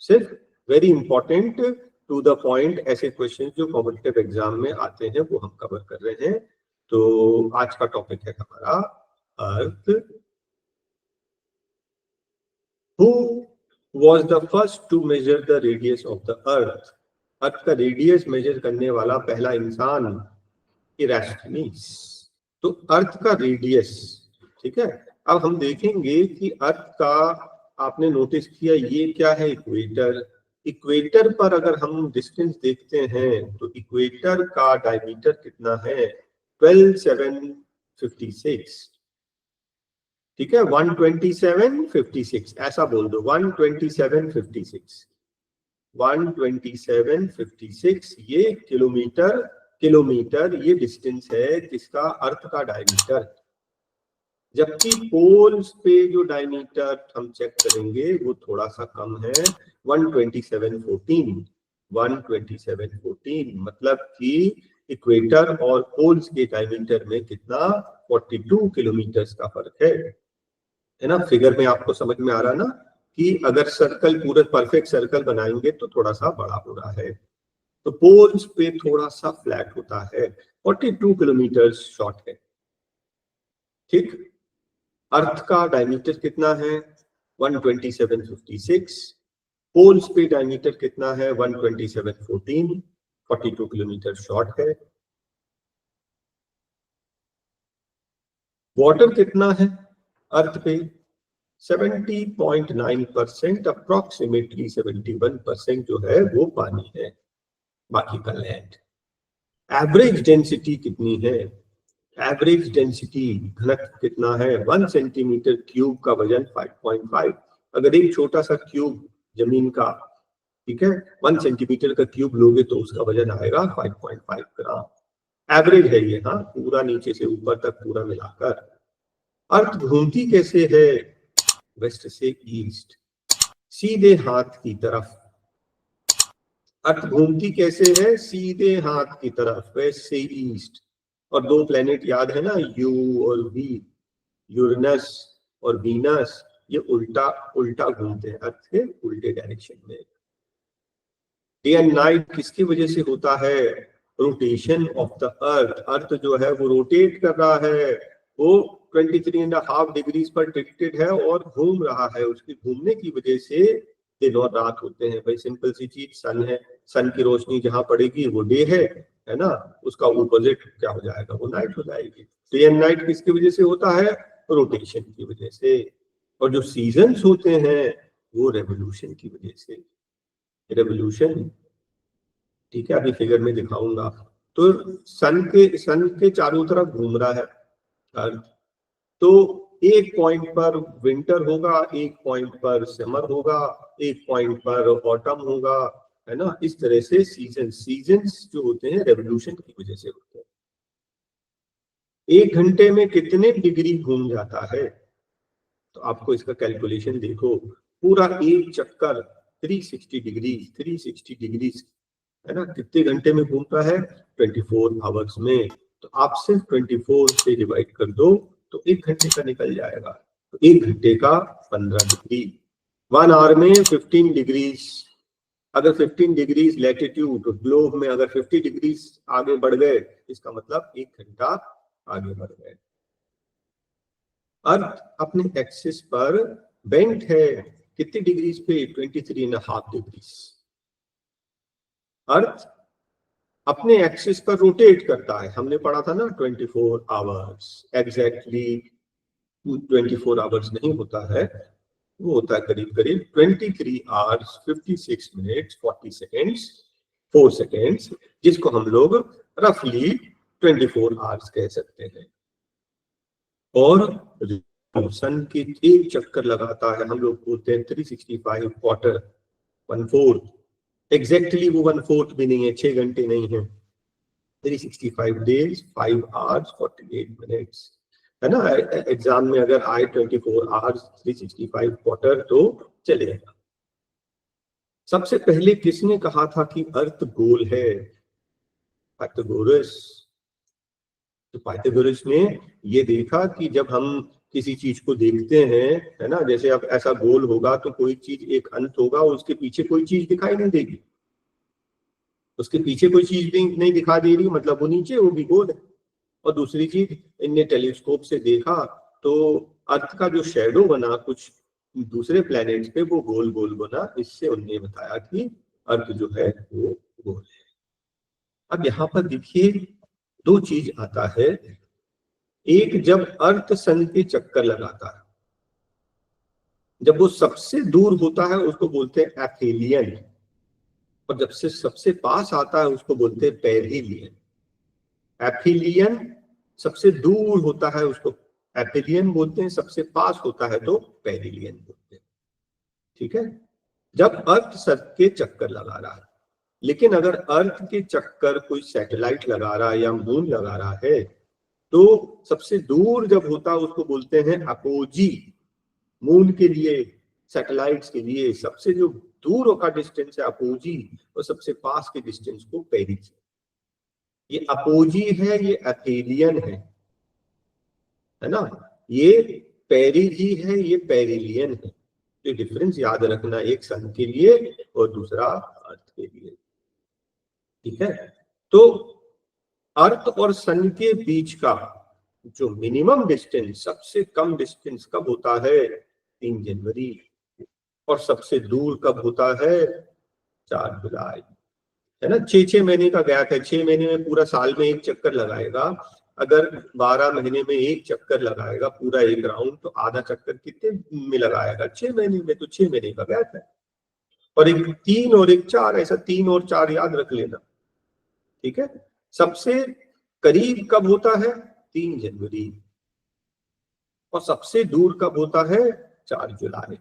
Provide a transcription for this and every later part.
सिर्फ very important to the point ऐसे question जो कॉम्पिटिटिव एग्जाम में आते हैं वो हम कवर कर रहे हैं। तो आज का टॉपिक है हमारा earth. Who was the first to measure the radius of the earth? अर्थ का रेडियस मेजर करने वाला पहला इंसान इरास्टोनीस। तो अर्थ का रेडियस, ठीक है। अब हम देखेंगे कि अर्थ का, आपने नोटिस किया ये क्या है, इक्वेटर। इक्वेटर पर अगर हम डिस्टेंस देखते हैं तो इक्वेटर का डायमीटर कितना है, 12,756, ठीक है। 12756 ऐसा बोल दो, 12756, 12756 ये किलोमीटर ये डिस्टेंस है किसका, अर्थ का डायमीटर। जबकि पोल्स पे जो डायमीटर हम चेक करेंगे वो थोड़ा सा कम है, 12714, मतलब कि इक्वेटर और पोल्स के डायमीटर में कितना, 42 किलोमीटर का फर्क है ना। फिगर में आपको समझ में आ रहा ना कि अगर सर्कल पूरा परफेक्ट सर्कल बनाएंगे तो थोड़ा सा बड़ा हो रहा है, तो पोल्स पे थोड़ा सा फ्लैट होता है, 42 किलोमीटर शॉर्ट है, ठीक। अर्थ का डायमीटर कितना है, 12756, पोल्स पे डायमीटर कितना है, 12714, 42 किलोमीटर शॉर्ट है। वाटर कितना है अर्थ पे, 70.9%, अप्रोक्सीमेटली 71% जो है वो पानी है, बाकी का लैंड। एवरेज डेंसिटी कितनी है, एवरेज डेंसिटी घनत्व कितना है, 1 सेंटीमीटर क्यूब का वजन 5.5। अगर एक छोटा सा क्यूब जमीन का, ठीक है, 1 सेंटीमीटर का क्यूब लोगे तो उसका वजन आएगा 5.5 ग्राम। एवरेज है ये, हाँ, पूरा नीचे से ऊपर तक पूरा मिलाकर। अर्थ घूमती कैसे है, वेस्ट से ईस्ट, सीधे हाथ की तरफ। अर्थ घूमती कैसे है, सीधे हाथ की तरफ, वेस्ट से ईस्ट। और दो प्लेनेट याद है ना, यू और वी, यूरेनस और वीनस, ये उल्टा उल्टा घूमते हैं, अर्थ के उल्टे डायरेक्शन में। डे एंड नाइट किसकी वजह से होता है, रोटेशन ऑफ द अर्थ। अर्थ जो है वो रोटेट कर रहा है, वो 23.5 डिग्री पर टिल्टेड है और घूम रहा है। उसके घूमने की वजह से दिन और रात होते हैं। भाई सिंपल सी चीज, सन है, सन की रोशनी जहां पड़ेगी वो डे है ना, उसका ऑपोजिट क्या हो जाएगा, वो नाइट हो जाएगी। डे एंड नाइट किसकी वजह से होता है, रोटेशन की वजह से। और जो सीजन्स होते हैं वो रेवोल्यूशन की वजह से, रेवोल्यूशन, ठीक है, अभी फिगर में दिखाऊंगा। तो सन के चारों तरफ घूम रहा है अर्थ। तो एक पॉइंट पर विंटर होगा, एक पॉइंट पर समर होगा, एक पॉइंट पर ऑटम होगा, है ना। इस तरह से सीजन्स जो होते हैं रेवोल्यूशन की वजह से होते हैं। एक घंटे में कितने डिग्री घूम जाता है, तो आपको इसका कैलकुलेशन देखो, पूरा एक चक्कर 360 डिग्री है ना, कितने घंटे में घूमता है, 24 आवर्स में। तो आप सिर्फ 24 से डिवाइड कर दो तो एक घंटे का निकल जाएगा। तो एक घंटे का 15 डिग्री, 1 आवर में 15 डिग्रीज। अगर 15 डिग्रीज लैटिट्यूड ग्लोब में अगर 50 डिग्रीज आगे बढ़ गए, इसका मतलब एक घंटा आगे बढ़ गए। अर्थ अपने एक्सिस पर बेंट है कितनी डिग्रीज पे, 23.5 डिग्रीज। अर्थ अपने एक्सिस पर रोटेट करता है, हमने पढ़ा था ना 24 आवर्स, एग्जैक्टली 24 आवर्स नहीं होता है, वो होता है करीब करीब 23 आवर्स 56 मिनट्स 40 सेकेंड्स 4 सेकेंड्स, जिसको हम लोग रफली 24 आवर्स कह सकते हैं। और सन के एक चक्कर लगाता है, हम लोग बोलते हैं 365 क्वार्टर, 1/4, एग्जैक्टली वो 1/4 भी नहीं है, 6 घंटे नहीं है, 365 डेज 5 आवर्स 48 मिनट्स, है ना। एग्जाम में अगर आए 24 आवर्स 365 क्वार्टर तो चलेगा। सबसे पहले किसने कहा था कि अर्थ गोल है, पाइथागोरस। तो पाइथागोरस ने ये देखा कि जब हम किसी चीज को देखते हैं, है ना, जैसे अब ऐसा गोल होगा तो कोई चीज एक अंत होगा, उसके पीछे कोई चीज दिखाई नहीं देगी, उसके पीछे कोई चीज नहीं दिखा दे रही, मतलब वो नीचे होगी, गोल है। और दूसरी चीज, इनने टेलीस्कोप से देखा तो अर्थ का जो शेडो बना कुछ दूसरे प्लैनेट्स पे वो गोल गोल बना, इससे उन्होंने बताया कि अर्थ जो है वो गोल है। अब यहाँ पर देखिए दो चीज आता है, एक जब अर्थ सन के चक्कर लगाता है, जब वो सबसे दूर होता है उसको बोलते हैं एफेलियन, और जब से सबसे पास आता है उसको बोलते हैं पेरिलियन। एफिलियन सबसे दूर होता है उसको एफिलियन बोलते हैं, सबसे पास होता है तो पेरिलियन बोलते हैं। ठीक है, जब अर्थ सन के चक्कर लगा रहा है, लेकिन अगर अर्थ के चक्कर कोई सैटेलाइट लगा रहा है या मून लगा रहा है तो सबसे दूर जब होता है उसको बोलते हैं अपोजी। मून के लिए, सैटेलाइट्स के लिए सबसे जो दूर का डिस्टेंस है अपोजी, और सबसे पास के डिस्टेंस को पेरिज। ये अपोजी है, ये एथेलियन है ना, ये पेरिजी है, ये पेरिलियन है। तो डिफरेंस याद रखना, एक सन के लिए और दूसरा अर्थ के लिए। ठीक है, तो अर्थ और सन के बीच का जो मिनिमम डिस्टेंस, सबसे कम डिस्टेंस कब होता है? 3 जनवरी। और सबसे दूर कब होता है? 4 जुलाई। है ना, 6-6 महीने का गैप है। 6 महीने में पूरा साल में एक चक्कर लगाएगा, अगर 12 महीने में एक चक्कर लगाएगा पूरा एक राउंड, तो आधा चक्कर कितने में लगाएगा? 6 महीने में। तो 6 महीने का गैप है। और एक 3 और एक 4, ऐसा 3 और 4 याद रख लेना। ठीक है, सबसे करीब कब होता है? 3 जनवरी। और सबसे दूर कब होता है? 4 जुलाई।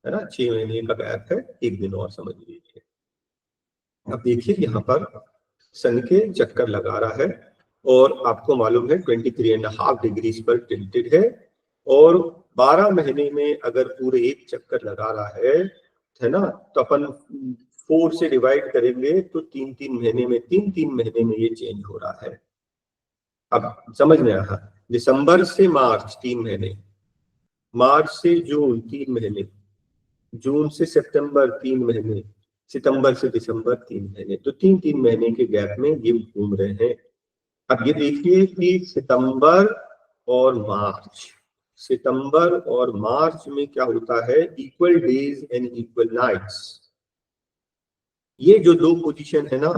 है ना, 6 महीने का गैप है, एक दिन और समझ लीजिए। अब देखिए यहाँ पर सन के चक्कर लगा रहा है और आपको मालूम है 23.5 डिग्रीज पर टिल्टेड है, और 12 महीने में अगर पूरे एक चक्कर लगा रहा है ना, तो अपन 4 से डिवाइड करेंगे तो 3-3 महीने में, 3-3 महीने में ये चेंज हो रहा है। अब समझ में आया, दिसंबर से मार्च 3 महीने, मार्च से जून 3 महीने, जून से सितंबर 3 महीने, सितंबर से दिसंबर 3 महीने, तो 3-3 महीने के गैप में ये घूम रहे हैं। अब ये देखिए कि सितंबर और मार्च, सितंबर और मार्च में क्या होता है? Equal days and equal nights. ये जो दो पोजीशन है ना,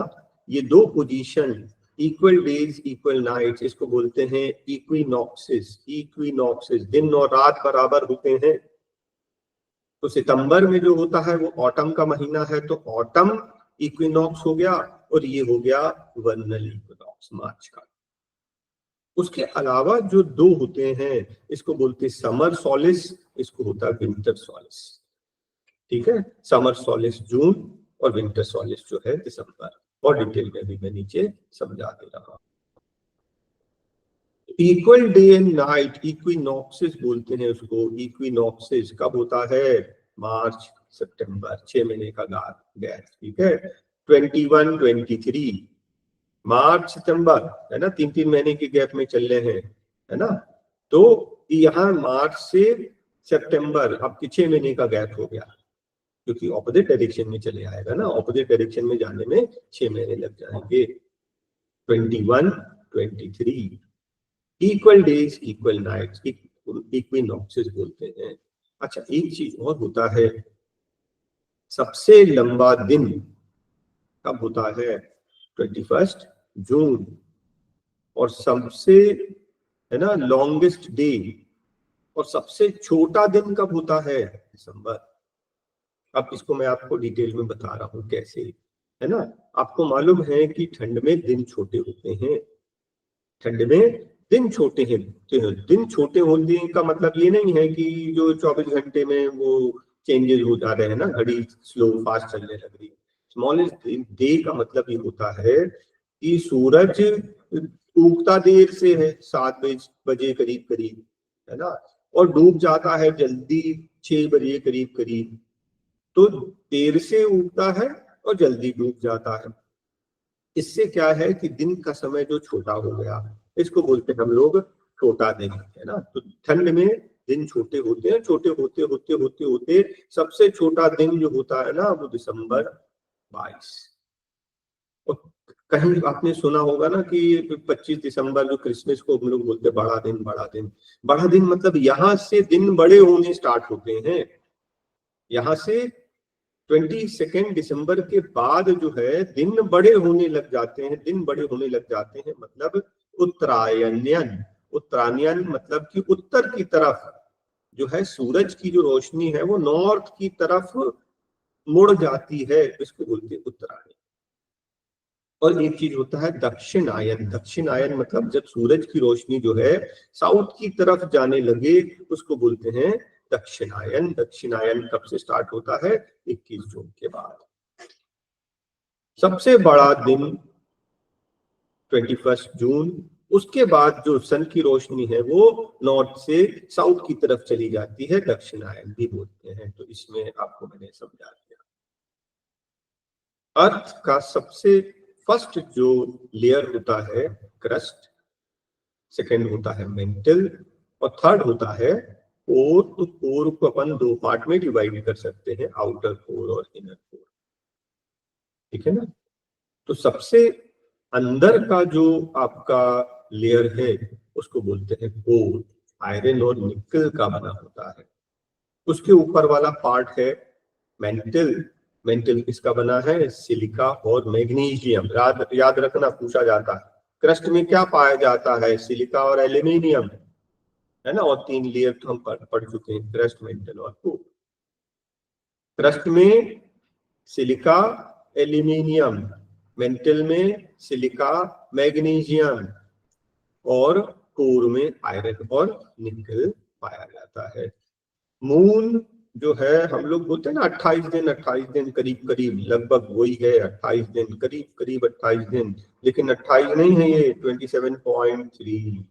ये दो position, equal days equal nights, इसको बोलते हैं इक्विनॉक्सेस। इक्विनॉक्सेस, दिन और रात बराबर होते हैं। तो सितंबर में जो होता है वो ऑटम का महीना है, तो ऑटम इक्विनॉक्स हो गया, और ये हो गया वर्नल इक्विनॉक्स मार्च का। उसके अलावा जो दो होते हैं इसको बोलते हैं समर सॉलिस, इसको होता है विंटर सॉलिस। ठीक है, समर सॉलिस जून और विंटर सॉलिस जो है दिसंबर, और डिटेल में भी मैं नीचे समझा दे रहा हूं। Equal day and night, equinoxes बोलते हैं उसको। इक्विनॉक्सेस कब होता है? मार्च सितंबर, 6 महीने का गैप। ठीक है, 21-23 मार्च सितंबर, है ना, 3-3 महीने के गैप में चल रहे हैं, है ना। तो यहाँ मार्च से सितंबर, अब 6 महीने का गैप हो गया, क्योंकि ऑपोजिट डायरेक्शन में चले आएगा ना, ऑपोजिट डायरेक्शन में जाने में 6 महीने लग जाएंगे। 21-23 equal days equal nights, equinoxes बोलते हैं। अच्छा, एक चीज और होता है, सबसे लंबा दिन कब होता है? 21 जून। और सबसे, है ना, लॉन्गेस्ट डे और सबसे छोटा दिन कब होता है? दिसंबर। अब इसको मैं आपको डिटेल में बता रहा हूं कैसे, है ना। आपको मालूम है कि ठंड में दिन छोटे होते हैं, ठंड में दिन छोटे हैं। तो दिन छोटे होने का मतलब ये नहीं है कि जो 24 घंटे में वो चेंजेस हो जा रहे हैं ना, घड़ी स्लो फास्ट चलने लग रही है। स्मॉलेस्ट डे का मतलब ये होता है कि सूरज उगता देर से है, 7 बजे करीब करीब, है ना, और डूब जाता है जल्दी 6 बजे करीब करीब। तो देर से उगता है और जल्दी डूब जाता है। इससे क्या है कि दिन का समय जो छोटा हो गया, इसको बोलते हैं हम लोग छोटा दिन है ना। तो ठंड में दिन छोटे होते हैं, छोटे होते होते होते होते सबसे छोटा दिन जो होता है ना वो दिसंबर 22। और कहीं आपने सुना होगा ना कि 25 दिसंबर जो क्रिसमस को हम लोग बोलते हैं बड़ा दिन, बड़ा दिन। बड़ा दिन मतलब यहाँ से दिन बड़े होने स्टार्ट होते हैं। यहाँ से 22 दिसंबर के बाद जो है दिन बड़े होने लग जाते हैं, दिन बड़े होने लग जाते हैं। मतलब उत्तरायण, उत्तरायण मतलब कि उत्तर की तरफ जो है सूरज की जो रोशनी है वो नॉर्थ की तरफ मुड़ जाती है, इसको बोलते हैं उत्तरायण। और एक चीज होता है दक्षिणायन, दक्षिणायन मतलब जब सूरज की रोशनी जो है साउथ की तरफ जाने लगे उसको बोलते हैं दक्षिणायन। दक्षिणायन कब से स्टार्ट होता है? 21 जून के बाद। सबसे बड़ा दिन 21 जून, उसके बाद जो सन की रोशनी है वो नॉर्थ से साउथ की तरफ चली जाती है, दक्षिणायन भी बोलते हैं। तो इसमें आपको मैंने समझा दिया। अर्थ का सबसे फर्स्ट जो लेयर होता है क्रस्ट, सेकंड होता है मेंटल और थर्ड होता है कोर। तो कोर को अपन दो पार्ट में डिवाइड कर सकते हैं, आउटर कोर और इनर कोर, ठीक है ना। तो सबसे अंदर का जो आपका लेयर है उसको बोलते हैं कोर, आयरन और निकल का बना होता है। उसके ऊपर वाला पार्ट है मेंटल। मेंटल किसका बना है? सिलिका और मैग्नीशियम। याद रखना, पूछा जाता है क्रस्ट में क्या पाया जाता है? सिलिका और एल्यूमिनियम, है ना। और 3 लेयर तो हम पढ़ चुके हैं, क्रस्ट, मेंटल और कोर। क्रस्ट में सिलिका, एल्यूमिनियम, मेंटल में सिलिका, मैग्नीशियम और कोर में आयरन और निकल पाया जाता है। मून जो है हम लोग बोलते हैं ना 28 दिन, 28 दिन करीब करीब, लगभग वही है 28 दिन, करीब करीब 28 दिन, लेकिन 28 नहीं है ये 27.3।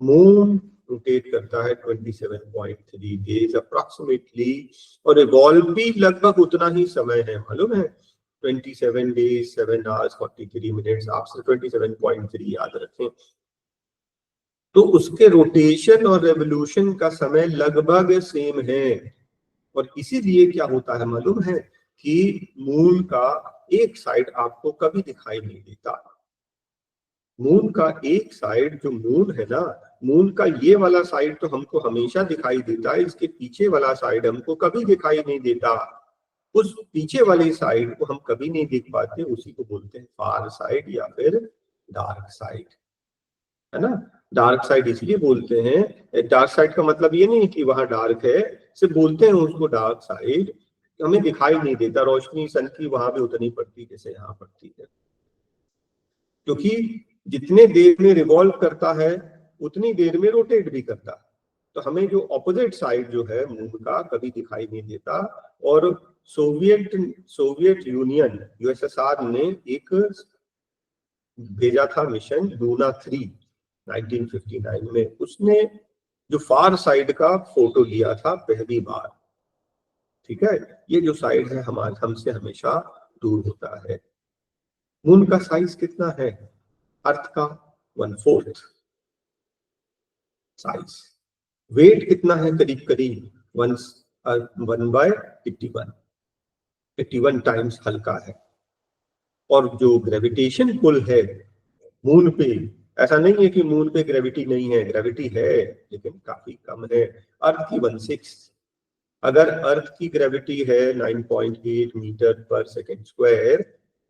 मून रोटेट करता है 27.3 डेज अप्रॉक्सीमेटली, और रिवॉल्व भी लगभग उतना ही समय है, मालूम है 27 डेज 7 आवर्स 43 मिनट्स। आप 27.3 याद रखें। तो उसके रोटेशन और रेवोल्यूशन का समय लगभग सेम है। और इसीलिए क्या होता है मालूम है कि मून का एक साइड आपको कभी दिखाई नहीं देता। मून का एक साइड, जो मून है ना, मून का ये वाला साइड तो हमको हमेशा दिखाई देता है, इसके पीछे वाला साइड हमको कभी दिखाई नहीं देता। उस पीछे वाली साइड को हम कभी नहीं देख पाते, उसी को बोलते हैं फार साइड या फिर डार्क साइड, है ना। डार्क साइड इसलिए बोलते हैं, डार्क साइड का मतलब ये नहीं कि वहां डार्क है, सिर्फ बोलते हैं उसको डार्क साइड, हमें दिखाई नहीं देता। रोशनी सन की वहां भी उतनी पड़ती जैसे यहाँ पड़ती है, क्योंकि जितने देर में रिवॉल्व करता है उतनी देर में रोटेट भी करता है। तो हमें जो ऑपोजिट साइड जो है मून का कभी दिखाई नहीं देता। और सोवियत यूनियन, यूएसएसआर ने एक भेजा था मिशन लूना 3 1959 में। उसने जो फार साइड का फोटो लिया था पहली बार, ठीक है। ये जो साइड है हमारे हमसे हमेशा दूर होता है। मून का साइज कितना है? अर्थ का 1/4 साइज। वेट कितना है? करीब करीब 1/81, 81 टाइम्स हल्का है। और जो ग्रेविटेशन पुल है मून पे, ऐसा नहीं है कि मून पे ग्रेविटी नहीं है, ग्रेविटी है लेकिन काफी कम है। अर्थ की 1/6। अगर अर्थ की ग्रेविटी है 9.8 मीटर पर सेकेंड स्क्वायर,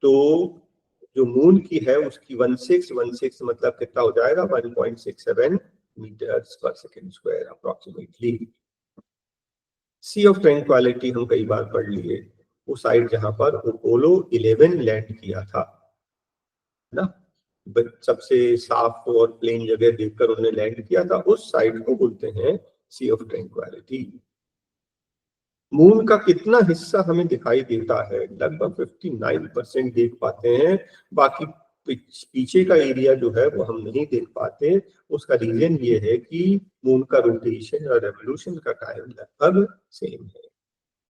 तो जो मून की है उसकी 1/6 मतलब कितना हो जाएगा? 1.67 metres per second square approximately. Sea of Tranquillity हम कई बार पढ़ लिए, वो साइड जहां पर अपोलो 11 लैंड किया था ना, सबसे साफ और प्लेन जगह देखकर उन्होंने लैंड किया था, उस साइड को बोलते हैं सी ऑफ ट्रैंक्विलिटी। मून का कितना हिस्सा हमें दिखाई देता है? लगभग 59% देख पाते हैं, बाकी पीछे का एरिया जो है वो हम नहीं देख पाते। उसका रीजन ये है कि मून का रोटेशन और रेवोल्यूशन का टाइम लगभग सेम है।